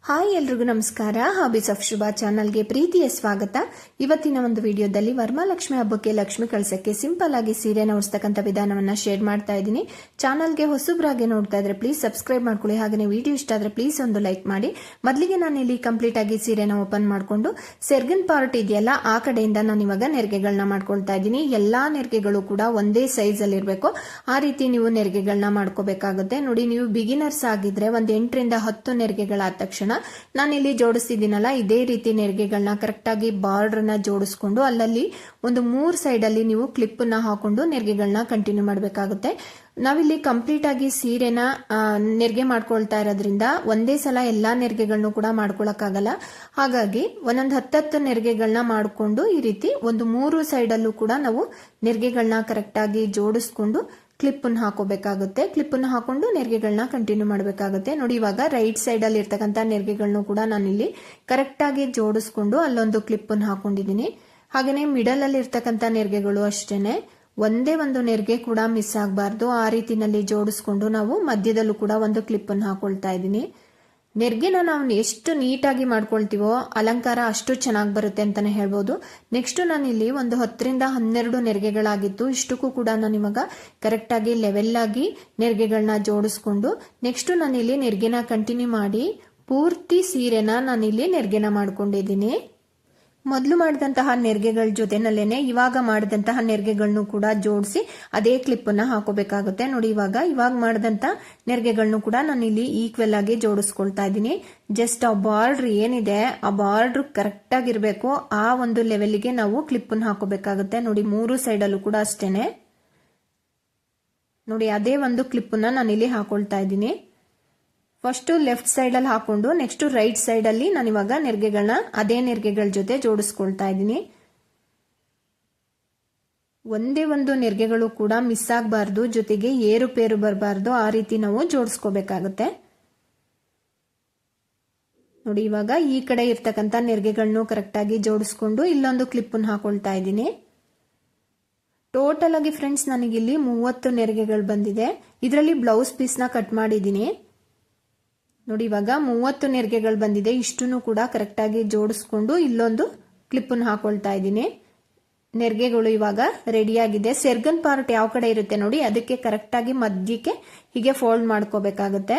Hi ಎಲ್ರಿಗೂ ನಮಸ್ಕಾರ. Hobbies of Shubha ಚಾನಲ್ಗೆ ಪ್ರೀತಿಯ ಸ್ವಾಗತ. ಇವತ್ತಿನ ಒಂದು ವಿಡಿಯೋದಲ್ಲಿ ವರಮಹಾಲಕ್ಷ್ಮಿ ಹಬ್ಬಕ್ಕೆ ಲಕ್ಷ್ಮಿ ಕಳಸಕ್ಕೆ ಸಿಂಪಲ್ ಆಗಿ ಸೀರೆನ ಉಡಿಸ್ತಕ್ಕಂಥ ವಿಧಾನವನ್ನ ಶೇರ್ ಮಾಡ್ತಾ ಇದ್ದೀನಿ. ಚಾನಲ್ಗೆ ಹೊಸಬ್ರಾಗೆ ನೋಡ್ತಾ ಇದ್ರೆ ಪ್ಲೀಸ್ ಸಬ್ಸ್ಕ್ರೈಬ್ ಮಾಡ್ಕೊಳ್ಳಿ. ಹಾಗೆ ವಿಡಿಯೋ ಇಷ್ಟ ಆದ್ರೆ ಪ್ಲೀಸ್ ಒಂದು ಲೈಕ್ ಮಾಡಿ. ಮೊದಲಿಗೆ ನಾನು ಇಲ್ಲಿ ಕಂಪ್ಲೀಟ್ ಆಗಿ ಸೀರೆನ ಓಪನ್ ಮಾಡ್ಕೊಂಡು ಸೆರ್ಗಿನ್ ಪಾರ್ಟ್ ಇದೆಯಲ್ಲ ಆ ಕಡೆಯಿಂದ ನಾನು ಇವಾಗ ನೆರಿಗೆಗಳನ್ನ ಮಾಡ್ಕೊಳ್ತಾ ಇದ್ದೀನಿ. ಎಲ್ಲಾ ನೆರಿಗೆಗಳು ಕೂಡ ಒಂದೇ ಸೈಜ್ ಅಲ್ಲಿ ಇರಬೇಕು. ಆ ರೀತಿ ನೀವು ನೆರಿಗೆಗಳನ್ನ ಮಾಡ್ಕೋಬೇಕಾಗುತ್ತೆ. ನೋಡಿ, ನೀವು ಬಿಗಿನರ್ಸ್ ಆಗಿದ್ರೆ ಒಂದು 8 ರಿಂದ 10 ನೆರಿಗೆಗಳಾದ ತಕ್ಷಣ ನಾನಿಲ್ಲಿ ಜೋಡಿಸ್ತಿದ್ದೀನಲ್ಲ ಇದೇ ರೀತಿ ನೆರಿಗೆಗಳನ್ನ ಕರೆಕ್ಟ್ ಆಗಿ ಬಾರ್ಡರ್ ನ ಜೋಡಿಸ್ಕೊಂಡು ಅಲ್ಲಲ್ಲಿ ಒಂದು 3 ಸೈಡ್ ಅಲ್ಲಿ ನೀವು ಕ್ಲಿಪ್ ನ ಹಾಕೊಂಡು ನೆರಿಗೆಗಳನ್ನ ಕಂಟಿನ್ಯೂ ಮಾಡಬೇಕಾಗುತ್ತೆ. ನಾವಿಲ್ಲಿ ಕಂಪ್ಲೀಟ್ ಆಗಿ ಸೀರೆನ ನೆರಿಗೆ ಮಾಡ್ಕೊಳ್ತಾ ಇರೋದ್ರಿಂದ ಒಂದೇ ಸಲ ಎಲ್ಲಾ ನೆರಿಗೆಗಳನ್ನು ಕೂಡ ಮಾಡ್ಕೊಳಕ್ಕಾಗಲ್ಲ. ಹಾಗಾಗಿ ಒಂದೊಂದು 10 ನೆರಿಗೆಗಳನ್ನ ಮಾಡಿಕೊಂಡು ಈ ರೀತಿ ಒಂದು 3 ಸೈಡ್ ಅಲ್ಲೂ ಕೂಡ ನಾವು ನೆರಿಗೆಗಳನ್ನ ಕರೆಕ್ಟ್ ಆಗಿ ಜೋಡಿಸ್ಕೊಂಡು ಕ್ಲಿಪ್ ಅನ್ನು ಹಾಕೋಬೇಕಾಗುತ್ತೆ. ಕ್ಲಿಪ್ ಅನ್ನು ಹಾಕೊಂಡು ನೆರಿಗೆಗಳನ್ನ ಕಂಟಿನ್ಯೂ ಮಾಡಬೇಕಾಗುತ್ತೆ. ನೋಡಿ, ಇವಾಗ ರೈಟ್ ಸೈಡ್ ಅಲ್ಲಿ ಇರ್ತಕ್ಕಂಥ ನೆರಿಗೆಗಳನ್ನು ಕೂಡ ನಾನಿಲ್ಲಿ ಕರೆಕ್ಟ್ ಆಗಿ ಜೋಡಿಸ್ಕೊಂಡು ಅಲ್ಲೊಂದು ಕ್ಲಿಪ್ ಅನ್ನು ಹಾಕೊಂಡಿದ್ದೀನಿ. ಹಾಗೇನೆ ಮಿಡಲ್ ಅಲ್ಲಿ ಇರ್ತಕ್ಕಂಥ ನೆರಿಗೆಗಳು ಅಷ್ಟೇನೆ ಒಂದೇ ಒಂದು ನೆರಿಗೆ ಕೂಡ ಮಿಸ್ ಆಗಬಾರ್ದು. ಆ ರೀತಿನಲ್ಲಿ ಜೋಡಿಸ್ಕೊಂಡು ನಾವು ಮಧ್ಯದಲ್ಲೂ ಕೂಡ ಒಂದು ಕ್ಲಿಪ್ ಅನ್ನು ಹಾಕೊಳ್ತಾ ಇದ್ದೀನಿ. ನೆರಿಗೆನ ನಾವು ಎಷ್ಟು ನೀಟಾಗಿ ಮಾಡ್ಕೊಳ್ತೀವೋ ಅಲಂಕಾರ ಅಷ್ಟು ಚೆನ್ನಾಗಿ ಬರುತ್ತೆ ಅಂತಾನೆ ಹೇಳ್ಬೋದು. ನೆಕ್ಸ್ಟ್ ನಾನಿಲ್ಲಿ ಒಂದು 10 ರಿಂದ 12 ನೆರಿಗೆಗಳಾಗಿತ್ತು. ಇಷ್ಟಕ್ಕೂ ಕೂಡ ನಾನು ಇವಾಗ ಕರೆಕ್ಟ್ ಆಗಿ ಲೆವೆಲ್ ಆಗಿ ನೆರಿಗೆಗಳನ್ನ ಜೋಡಿಸ್ಕೊಂಡು ನೆಕ್ಸ್ಟ್ ನಾನಿಲ್ಲಿ ನೆರಿಗೆನ ಕಂಟಿನ್ಯೂ ಮಾಡಿ ಪೂರ್ತಿ ಸೀರೆನ ನಾನಿಲ್ಲಿ ನೆರಿಗೆನ ಮಾಡ್ಕೊಂಡಿದ್ದೀನಿ. ಮೊದಲು ಮಾಡಿದಂತಹ ನೆರಿಗೆಗಳ ಜೊತೆನಲ್ಲೇನೆ ಇವಾಗ ಮಾಡಿದಂತಹ ನೆರಿಗೆಗಳನ್ನು ಕೂಡ ಜೋಡಿಸಿ ಅದೇ ಕ್ಲಿಪ್ ಅನ್ನ ಹಾಕೋಬೇಕಾಗುತ್ತೆ. ನೋಡಿ, ಇವಾಗ ಮಾಡಿದಂತ ನೆರಿಗೆಗಳನ್ನು ಕೂಡ ನಾನು ಇಲ್ಲಿ ಈಕ್ವಲ್ ಆಗಿ ಜೋಡಿಸ್ಕೊಳ್ತಾ ಇದ್ದೀನಿ. ಜಸ್ಟ್ ಆ ಬಾರ್ಡರ್ ಏನಿದೆ ಆ ಬಾರ್ಡರ್ ಕರೆಕ್ಟ್ ಆಗಿರ್ಬೇಕು. ಆ ಒಂದು ಲೆವೆಲ್ಗೆ ನಾವು ಕ್ಲಿಪ್ ಅನ್ನ ಹಾಕೋಬೇಕಾಗುತ್ತೆ. ನೋಡಿ, 3 ಸೈಡ್ ಅಲ್ಲೂ ಕೂಡ ಅಷ್ಟೇನೆ ನೋಡಿ ಅದೇ ಒಂದು ಕ್ಲಿಪ್ ಅನ್ನ ನಾನು ಇಲ್ಲಿ ಹಾಕೊಳ್ತಾ ಇದ್ದೀನಿ. ಫಸ್ಟ್ ಲೆಫ್ಟ್ ಸೈಡ್ ಅಲ್ಲಿ ಹಾಕೊಂಡು ನೆಕ್ಸ್ಟ್ ರೈಟ್ ಸೈಡ್ ಅಲ್ಲಿ ನಾನು ಇವಾಗ ನೆರಿಗೆಗಳನ್ನ ಅದೇ ನೆರಿಗೆಗಳ ಜೊತೆ ಜೋಡಿಸ್ಕೊಳ್ತಾ ಇದ್ದೀನಿ. ಒಂದೇ ಒಂದು ನೆರಿಗೆಗಳು ಕೂಡ ಮಿಸ್ ಆಗಬಾರ್ದು, ಜೊತೆಗೆ ಏರುಪೇರು ಬರಬಾರ್ದು. ಆ ರೀತಿ ನಾವು ಜೋಡಿಸ್ಕೋಬೇಕಾಗುತ್ತೆ. ನೋಡಿ, ಇವಾಗ ಈ ಕಡೆ ಇರ್ತಕ್ಕಂಥ ನೆರಿಗೆಗಳನ್ನು ಕರೆಕ್ಟ್ ಆಗಿ ಜೋಡಿಸ್ಕೊಂಡು ಇಲ್ಲೊಂದು ಕ್ಲಿಪ್ ಅನ್ನು ಹಾಕೊಳ್ತಾ ಇದ್ದೀನಿ. ಟೋಟಲ್ ಆಗಿ ಫ್ರೆಂಡ್ಸ್ ನನಗಿಲ್ಲಿ 30 ನೆರಿಗೆಗಳು ಬಂದಿದೆ. ಇದರಲ್ಲಿ ಬ್ಲೌಸ್ ಪೀಸ್ ನ ಕಟ್ ಮಾಡಿದ್ದೀನಿ. ನೋಡಿ, ಇವಾಗ 30 ನೆರಿಗೆಗಳು ಬಂದಿದೆ. ಇಷ್ಟನ್ನು ಕೂಡ ಕರೆಕ್ಟ್ ಆಗಿ ಜೋಡಿಸ್ಕೊಂಡು ಇಲ್ಲೊಂದು ಕ್ಲಿಪ್ ಅನ್ನು ಹಾಕೊಳ್ತಾ ಇದ್ದೀನಿ. ನೆರಿಗೆಗಳು ಇವಾಗ ರೆಡಿ ಆಗಿದೆ. ಸೆರ್ಗನ್ ಪಾರ್ಟ್ ಯಾವ ಕಡೆ ಇರುತ್ತೆ ನೋಡಿ ಅದಕ್ಕೆ ಕರೆಕ್ಟ್ ಆಗಿ ಮಧ್ಯಕ್ಕೆ ಹೀಗೆ ಫೋಲ್ಡ್ ಮಾಡ್ಕೋಬೇಕಾಗುತ್ತೆ.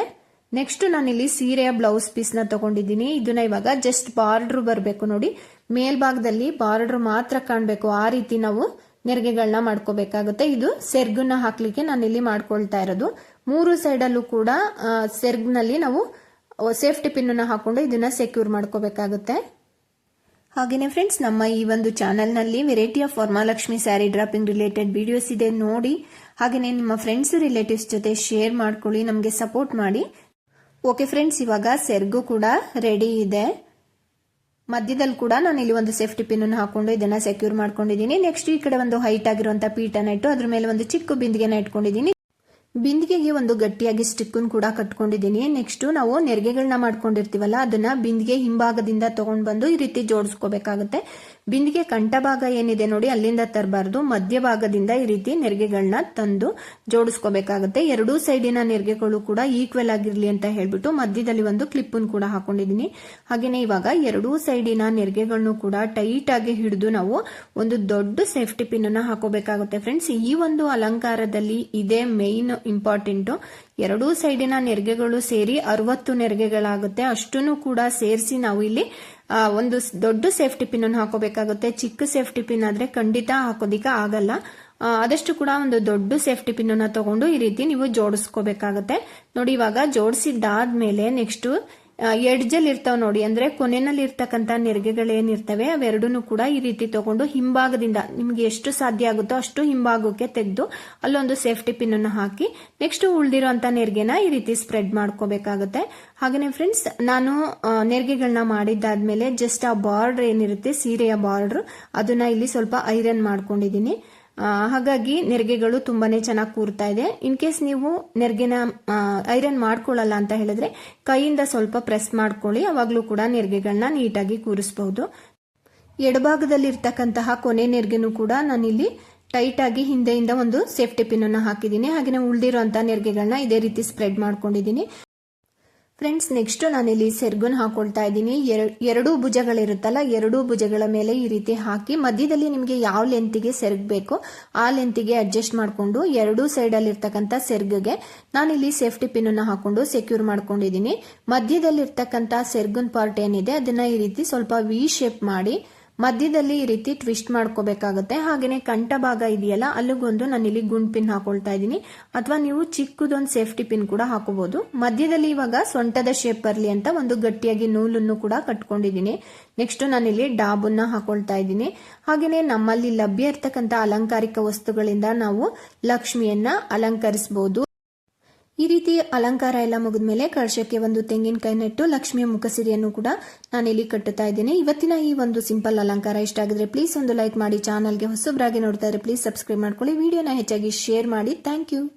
ನೆಕ್ಸ್ಟ್ ನಾನಿಲ್ಲಿ ಸೀರೆಯ ಬ್ಲೌಸ್ ಪೀಸ್ ನ ತಗೊಂಡಿದ್ದೀನಿ. ಇದನ್ನ ಇವಾಗ ಜಸ್ಟ್ ಬಾರ್ಡರ್ ಬರಬೇಕು. ನೋಡಿ, ಮೇಲ್ಭಾಗದಲ್ಲಿ ಬಾರ್ಡರ್ ಮಾತ್ರ ಕಾಣಬೇಕು. ಆ ರೀತಿ ನಾವು ನೆರಿಗೆಗಳನ್ನ ಮಾಡ್ಕೋಬೇಕಾಗುತ್ತೆ. ಇದು ಸೆರ್ಗನ್ನ ಹಾಕ್ಲಿಕ್ಕೆ ನಾನಿಲ್ಲಿ ಮಾಡ್ಕೊಳ್ತಾ ಇರೋದು. 3 ಸೈಡ್ ಅಲ್ಲೂ ಕೂಡ ಸೆರ್ಗ್ನಲ್ಲಿ ನಾವು ಸೇಫ್ಟಿ ಪಿನ್ ಅನ್ನ ಹಾಕೊಂಡು ಇದನ್ನ ಸೆಕ್ಯೂರ್ ಮಾಡ್ಕೋಬೇಕಾಗುತ್ತೆ. ಹಾಗೇನೆ ಫ್ರೆಂಡ್ಸ್, ನಮ್ಮ ಈ ಒಂದು ಚಾನೆಲ್ ನಲ್ಲಿ variety of Varamahalakshmi sari dropping related videos ಇದೆ, ನೋಡಿ. ಹಾಗೇನೆ ನಿಮ್ಮ ಫ್ರೆಂಡ್ಸ್ ರಿಲೇಟಿವ್ಸ್ ಜೊತೆ ಶೇರ್ ಮಾಡ್ಕೊಳ್ಳಿ, ನಮಗೆ ಸಪೋರ್ಟ್ ಮಾಡಿ. ಓಕೆ ಫ್ರೆಂಡ್ಸ್, ಇವಾಗ ಸೆರ್ಗು ಕೂಡ ರೆಡಿ ಇದೆ. ಮಧ್ಯದಲ್ಲಿ ಕೂಡ ನಾನು ಇಲ್ಲಿ ಒಂದು ಸೇಫ್ಟಿ ಪಿನ್ ಅನ್ನು ಹಾಕೊಂಡು ಇದನ್ನ ಸೆಕ್ಯೂರ್ ಮಾಡ್ಕೊಂಡಿದ್ದೀನಿ. ನೆಕ್ಸ್ಟ್ ಈ ಕಡೆ ಒಂದು ಹೈಟ್ ಆಗಿರುವಂತಹ ಪೀಠನ ಇಟ್ಟು ಅದ್ರ ಮೇಲೆ ಒಂದು ಚಿಕ್ಕ ಬಿಂದಿಗೆನ ಇಟ್ಕೊಂಡಿದ್ದೀನಿ. ಬಿಂದಿಗೆಗೆ ಒಂದು ಗಟ್ಟಿಯಾಗಿ ಸ್ಟಿಕ್ ಕೂಡ ಕಟ್ಕೊಂಡಿದ್ದೀನಿ. ನೆಕ್ಸ್ಟ್ ನಾವು ನೆರಿಗೆಗಳನ್ನ ಮಾಡ್ಕೊಂಡಿರ್ತೀವಲ್ಲ ಅದನ್ನ ಬಿಂದಿಗೆ ಹಿಂಭಾಗದಿಂದ ತಗೊಂಡ್ ಬಂದು ಈ ರೀತಿ ಜೋಡಿಸ್ಕೋಬೇಕಾಗುತ್ತೆ. ಬಿಂದಿಗೆ ಕಂಠ ಭಾಗ ಏನಿದೆ ನೋಡಿ ಅಲ್ಲಿಂದ ತರಬಾರ್ದು, ಮಧ್ಯಭಾಗದಿಂದ ಈ ರೀತಿ ನೆರಿಗೆಗಳನ್ನ ತಂದು ಜೋಡಿಸ್ಕೋಬೇಕಾಗುತ್ತೆ. ಎರಡೂ ಸೈಡಿನ ನೆರಿಗೆಗಳು ಕೂಡ ಈಕ್ವಲ್ ಆಗಿರ್ಲಿ ಅಂತ ಹೇಳ್ಬಿಟ್ಟು ಮಧ್ಯದಲ್ಲಿ ಒಂದು ಕ್ಲಿಪ್ ಕೂಡ ಹಾಕೊಂಡಿದ್ದೀನಿ. ಹಾಗೇನೆ ಇವಾಗ ಎರಡೂ ಸೈಡಿನ ನೆರಿಗೆಗಳನ್ನು ಕೂಡ ಟೈಟ್ ಆಗಿ ಹಿಡಿದು ನಾವು ಒಂದು ದೊಡ್ಡ ಸೇಫ್ಟಿ ಪಿನ್ ಅನ್ನ ಹಾಕೋಬೇಕಾಗುತ್ತೆ. ಫ್ರೆಂಡ್ಸ್, ಈ ಒಂದು ಅಲಂಕಾರದಲ್ಲಿ ಇದೇ ಮೇನ್ ಇಂಪಾರ್ಟೆಂಟ್. ಎರಡೂ ಸೈಡಿನ ನೆರಿಗೆಗಳು ಸೇರಿ 60 ನೆರಿಗೆಗಳಾಗುತ್ತೆ. ಅಷ್ಟನ್ನು ಕೂಡ ಸೇರಿಸಿ ನಾವು ಇಲ್ಲಿ ಒಂದು ದೊಡ್ಡ ಸೇಫ್ಟಿ ಪಿನ್ ಅನ್ನು ಹಾಕೋಬೇಕಾಗುತ್ತೆ. ಚಿಕ್ಕ ಸೇಫ್ಟಿ ಪಿನ್ ಆದ್ರೆ ಖಂಡಿತ ಹಾಕೋದಿಕ್ಕೆ ಆಗಲ್ಲ. ಆದಷ್ಟು ಕೂಡ ಒಂದು ದೊಡ್ಡ ಸೇಫ್ಟಿ ಪಿನ್ ಅನ್ನ ತಗೊಂಡು ಈ ರೀತಿ ನೀವು ಜೋಡಿಸ್ಕೋಬೇಕಾಗುತ್ತೆ. ನೋಡಿ, ಇವಾಗ ಜೋಡಿಸಿದಾದ್ಮೇಲೆ ನೆಕ್ಸ್ಟ್ ಎಡ್ಜಲ್ಲಿ ಇರ್ತಾವ ನೋಡಿ, ಅಂದ್ರೆ ಕೊನೆಯಲ್ಲಿ ಇರ್ತಕ್ಕಂಥ ನೆರಿಗೆಗಳೇನಿರ್ತವೆ ಅವೆರಡನ್ನು ಕೂಡ ಈ ರೀತಿ ತಗೊಂಡು ಹಿಂಭಾಗದಿಂದ ನಿಮ್ಗೆ ಎಷ್ಟು ಸಾಧ್ಯ ಆಗುತ್ತೋ ಅಷ್ಟು ಹಿಂಭಾಗಕ್ಕೆ ತೆಗೆದು ಅಲ್ಲೊಂದು ಸೇಫ್ಟಿ ಪಿನ್ ಅನ್ನು ಹಾಕಿ ನೆಕ್ಸ್ಟ್ ಉಳಿದಿರುವಂತ ನೆರಿಗೆನ ಈ ರೀತಿ ಸ್ಪ್ರೆಡ್ ಮಾಡ್ಕೋಬೇಕಾಗುತ್ತೆ. ಹಾಗೇನೆ ಫ್ರೆಂಡ್ಸ್, ನಾನು ನೆರಿಗೆಗಳನ್ನ ಮಾಡಿದ್ದಾದ್ಮೇಲೆ ಜಸ್ಟ್ ಆ ಬಾರ್ಡರ್ ಏನಿರುತ್ತೆ ಸೀರೆಯ ಬಾರ್ಡರ್ ಅದನ್ನ ಇಲ್ಲಿ ಸ್ವಲ್ಪ ಐರನ್ ಮಾಡ್ಕೊಂಡಿದ್ದೀನಿ. ಹಾಗಾಗಿ ನೆರಿಗೆಗಳು ತುಂಬಾನೇ ಚೆನ್ನಾಗಿ ಕೂರ್ತಾ ಇದೆ. ಇನ್ ಕೇಸ್ ನೀವು ನೆರಿಗೆನ ಐರನ್ ಮಾಡ್ಕೊಳ್ಳಲ್ಲ ಅಂತ ಹೇಳಿದ್ರೆ ಕೈಯಿಂದ ಸ್ವಲ್ಪ ಪ್ರೆಸ್ ಮಾಡ್ಕೊಳ್ಳಿ, ಅವಾಗ್ಲೂ ಕೂಡ ನೆರಿಗೆಗಳನ್ನ ನೀಟಾಗಿ ಕೂರಿಸಬಹುದು. ಎಡಭಾಗದಲ್ಲಿ ಇರ್ತಕ್ಕಂತಹ ಕೊನೆ ನೆರಿಗೆನೂ ಕೂಡ ನಾನಿಲ್ಲಿ ಟೈಟ್ ಆಗಿ ಹಿಂದೆಯಿಂದ ಒಂದು ಸೇಫ್ಟಿ ಪಿನ್ ಅನ್ನ ಹಾಕಿದ್ದೀನಿ. ಹಾಗೆ ಉಳಿದಿರುವಂತಹ ನೆರಿಗೆಗಳನ್ನ ಇದೇ ರೀತಿ ಸ್ಪ್ರೆಡ್ ಮಾಡ್ಕೊಂಡಿದ್ದೀನಿ. ಫ್ರೆಂಡ್ಸ್, ನೆಕ್ಸ್ಟ್ ನಾನಿಲ್ಲಿ ಸೆರ್ಗುನ್ ಹಾಕೊಳ್ತಾ ಇದ್ದೀನಿ. ಎರಡೂ ಭುಜಗಳಿರುತ್ತಲ್ಲ, ಎರಡೂ ಭುಜಗಳ ಮೇಲೆ ಈ ರೀತಿ ಹಾಕಿ ಮಧ್ಯದಲ್ಲಿ ನಿಮಗೆ ಯಾವ ಲೆಂತಿಗೆ ಸೆರ್ಗ್ ಬೇಕೋ ಆ ಲೆಂತಿಗೆ ಅಡ್ಜಸ್ಟ್ ಮಾಡಿಕೊಂಡು ಎರಡೂ ಸೈಡಲ್ಲಿ ಇರ್ತಕ್ಕಂಥ ಸೆರ್ಗ್ಗೆ ನಾನಿಲ್ಲಿ ಸೇಫ್ಟಿ ಪಿನ್ ಅನ್ನು ಹಾಕೊಂಡು ಸೆಕ್ಯೂರ್ ಮಾಡ್ಕೊಂಡಿದ್ದೀನಿ. ಮಧ್ಯದಲ್ಲಿ ಇರ್ತಕ್ಕಂಥ ಸೆರ್ಗುನ್ ಪಾರ್ಟ್ ಏನಿದೆ ಅದನ್ನ ಈ ರೀತಿ ಸ್ವಲ್ಪ ವಿ ಶೇಪ್ ಮಾಡಿ ಮಧ್ಯದಲ್ಲಿ ಈ ರೀತಿ ಟ್ವಿಸ್ಟ್ ಮಾಡ್ಕೋಬೇಕಾಗುತ್ತೆ. ಹಾಗೇನೆ ಕಂಠ ಭಾಗ ಇದೆಯಲ್ಲ, ಅಲ್ಲಿಗೊಂದು ನಾನಿಲ್ಲಿ ಗುಂಡ್ ಪಿನ್ ಹಾಕೊಳ್ತಾ ಇದ್ದೀನಿ, ಅಥವಾ ನೀವು ಚಿಕ್ಕದೊಂದು ಸೇಫ್ಟಿ ಪಿನ್ ಕೂಡ ಹಾಕೋಬಹುದು. ಮಧ್ಯದಲ್ಲಿ ಇವಾಗ ಸೊಂಟದ ಶೇಪ್ ಬರಲಿ ಅಂತ ಒಂದು ಗಟ್ಟಿಯಾಗಿ ನೂಲನ್ನು ಕೂಡ ಕಟ್ಕೊಂಡಿದ್ದೀನಿ. ನೆಕ್ಸ್ಟ್ ನಾನಿಲ್ಲಿ ಡಾಬನ್ನ ಹಾಕೊಳ್ತಾ ಇದ್ದೀನಿ. ಹಾಗೇನೆ ನಮ್ಮಲ್ಲಿ ಲಭ್ಯ ಇರ್ತಕ್ಕಂಥ ಅಲಂಕಾರಿಕ ವಸ್ತುಗಳಿಂದ ನಾವು ಲಕ್ಷ್ಮಿಯನ್ನ ಅಲಂಕರಿಸಬಹುದು. ಈ ರೀತಿ ಅಲಂಕಾರ ಎಲ್ಲ ಮುಗಿದ್ಮೇಲೆ ಕಳಶಕ್ಕೆ ಒಂದು ತೆಂಗಿನಕಾಯಿ ನೆಟ್ಟು ಲಕ್ಷ್ಮಿಯ ಮುಖಸಿರಿಯನ್ನು ಕೂಡ ನಾನಿಲ್ಲಿ ಕಟ್ಟುತ್ತಾ ಇದ್ದೀನಿ. ಇವತ್ತಿನ ಈ ಒಂದು ಸಿಂಪಲ್ ಅಲಂಕಾರ ಇಷ್ಟ ಆಗಿದ್ರೆ ಪ್ಲೀಸ್ ಒಂದು ಲೈಕ್ ಮಾಡಿ, ಚಾನಲ್ಗೆ ಹೊಸಬ್ರಾಗಿ ನೋಡ್ತಾ ಇದ್ರೆ ಪ್ಲೀಸ್ ಸಬ್ಸ್ಕ್ರೈಬ್ ಮಾಡ್ಕೊಳ್ಳಿ, ವಿಡಿಯೋನ ಹೆಚ್ಚಾಗಿ ಶೇರ್ ಮಾಡಿ. Thank you.